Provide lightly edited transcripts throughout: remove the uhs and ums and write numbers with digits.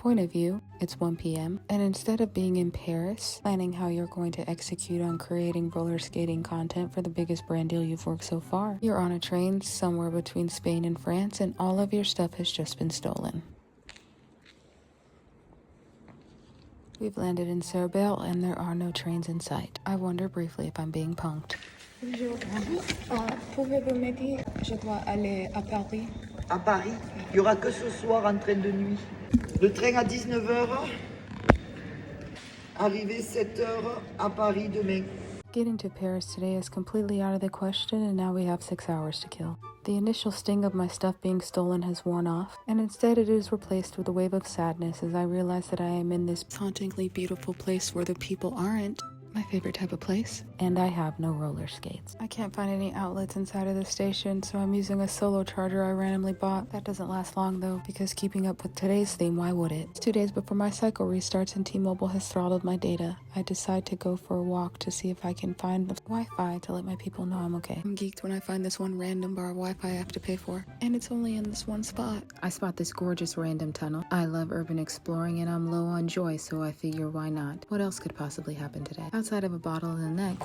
Point of view, it's 1 p.m. and instead of being in Paris, planning how you're going to execute on creating roller skating content for the biggest brand deal you've worked so far, you're on a train somewhere between Spain and France and all of your stuff has just been stolen. We've landed in Cerbère and there are no trains in sight. I wonder briefly if I'm being punked. Bonjour. Pouvez-vous m'aider? Je dois aller à Paris. À Paris? Il n'y aura que ce soir un train de nuit. Le train à 19h, arrivé 7h à Paris demain. Getting to Paris today is completely out of the question and now we have 6 hours to kill. The initial sting of my stuff being stolen has worn off, and instead it is replaced with a wave of sadness as I realize that I am in this hauntingly beautiful place where the people aren't my favorite type of place, and I have no roller skates. I can't find any outlets inside of the station, so I'm using a solo charger I randomly bought. That doesn't last long though, because keeping up with today's theme, why would it? It's 2 days before my cycle restarts and T-Mobile has throttled my data. I decide to go for a walk to see if I can find the Wi-Fi to let my people know I'm okay. I'm geeked when I find this one random bar of Wi-Fi I have to pay for, and it's only in this one spot. I spot this gorgeous random tunnel. I love urban exploring and I'm low on joy, so I figure why not? What else could possibly happen today? Outside of a bottle in the neck.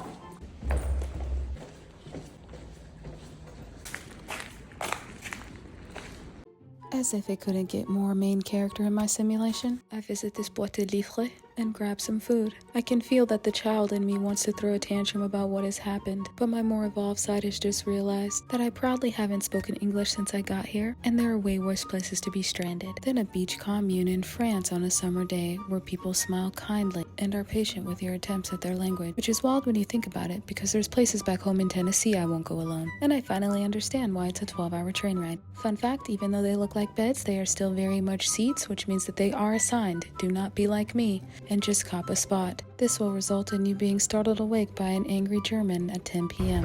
As if it couldn't get more main character in my simulation, I visit this boîte de livres and grab some food. I can feel that the child in me wants to throw a tantrum about what has happened, but my more evolved side has just realized that I proudly haven't spoken English since I got here, and there are way worse places to be stranded than a beach commune in France on a summer day where people smile kindly and are patient with your attempts at their language, which is wild when you think about it, because there's places back home in Tennessee I won't go alone, and I finally understand why it's a 12-hour train ride. Fun fact, even though they look like beds, they are still very much seats, which means that they are assigned. Do not be like me and just cop a spot. This will result in you being startled awake by an angry German at 10 p.m.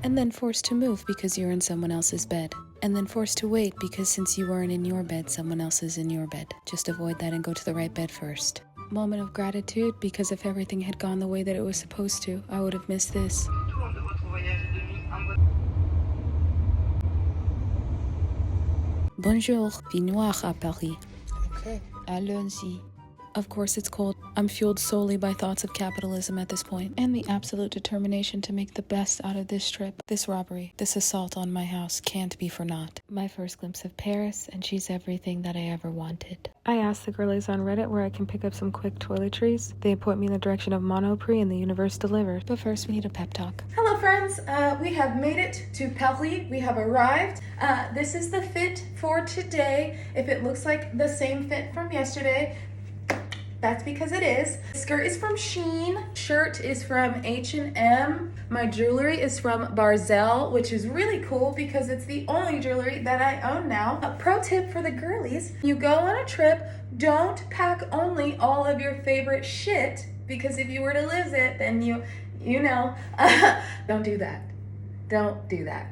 And then forced to move because you're in someone else's bed. And then forced to wait because since you weren't in your bed, someone else is in your bed. Just avoid that and go to the right bed first. Moment of gratitude, because if everything had gone the way that it was supposed to, I would have missed this. Bonjour, vie noire à Paris. Okay. Allons-y. Of course it's cold. I'm fueled solely by thoughts of capitalism at this point, and the absolute determination to make the best out of this trip. This robbery, this assault on my house can't be for naught. My first glimpse of Paris, and she's everything that I ever wanted. I asked the girlies on Reddit where I can pick up some quick toiletries. They point me in the direction of Monoprix and the universe delivered. But first we need a pep talk. Hello friends, we have made it to Paris. We have arrived. This is the fit for today. If it looks like the same fit from yesterday, that's because it is. Skirt is from Shein. Shirt is from H&M. My jewelry is from Barzell, which is really cool because it's the only jewelry that I own now. A pro tip for the girlies: you go on a trip, don't pack only all of your favorite shit, because if you were to lose it, then you know, don't do that. Don't do that.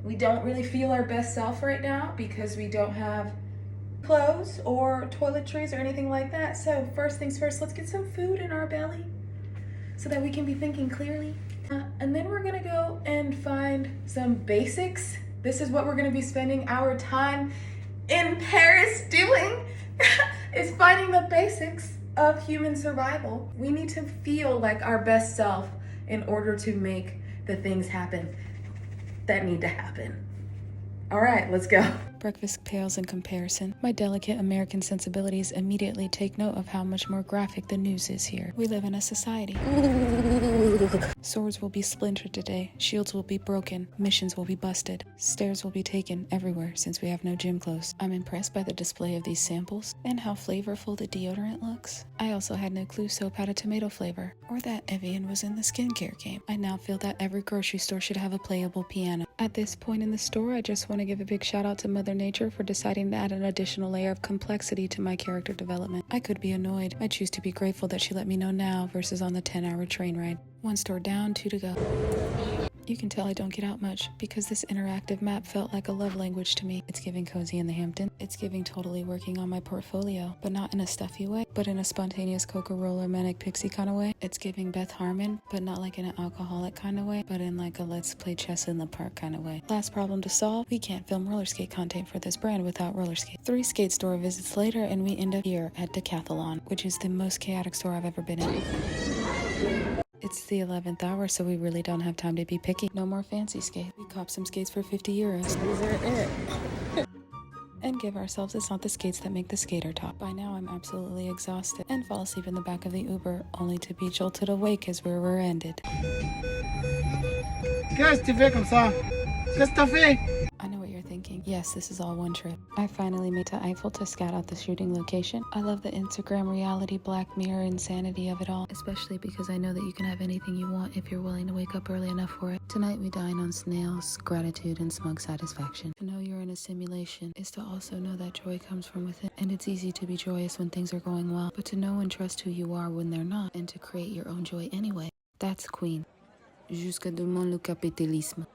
We don't really feel our best self right now because we don't have clothes or toiletries or anything like that. So first things first, let's get some food in our belly so that we can be thinking clearly. And then we're gonna go and find some basics. This is what we're gonna be spending our time in Paris doing, is finding the basics of human survival. We need to feel like our best self in order to make the things happen that need to happen. All right, let's go. Breakfast pales in comparison. My delicate American sensibilities immediately take note of how much more graphic the news is here. We live in a society. Swords will be splintered today. Shields will be broken. Missions will be busted. Stairs will be taken everywhere since we have no gym clothes. I'm impressed by the display of these samples and how flavorful the deodorant looks. I also had no clue soap had a tomato flavor, or that Evian was in the skincare game. I now feel that every grocery store should have a playable piano. At this point in the store, I just want to give a big shout out to Mother Nature for deciding to add an additional layer of complexity to my character development. I could be annoyed. I choose to be grateful that she let me know now versus on the 10-hour train ride. One store down, 2 to go. You can tell I don't get out much because this interactive map felt like a love language to me. It's giving cozy in the Hamptons. It's giving totally working on my portfolio, but not in a stuffy way, but in a spontaneous Coca-Cola manic pixie kind of way. It's giving Beth Harmon, but not like in an alcoholic kind of way, but in like a let's play chess in the park kind of way. Last problem to solve, we can't film roller skate content for this brand without roller skate. 3 skate store visits later and we end up here at Decathlon, which is the most chaotic store I've ever been in. It's the 11th hour, so we really don't have time to be picky. No more fancy skate. We cop some skates for 50 euros. These are it. And give ourselves it's not the skates that make the skater top. By now I'm absolutely exhausted and fall asleep in the back of the Uber, only to be jolted awake as we're rear-ended. Qu'est-ce que tu fais comme ça? Qu'est-ce que t'as fait? I know what you're thinking. Yes, this is all one trip. I finally made to Eiffel to scout out the shooting location. I love the Instagram reality Black Mirror insanity of it all, especially because I know that you can have anything you want if you're willing to wake up early enough for it. Tonight we dine on snails, gratitude, and smug satisfaction. To know you're in a simulation is to also know that joy comes from within, and it's easy to be joyous when things are going well, but to know and trust who you are when they're not, and to create your own joy anyway. That's Queen. Jusqu'à demain le capitalisme.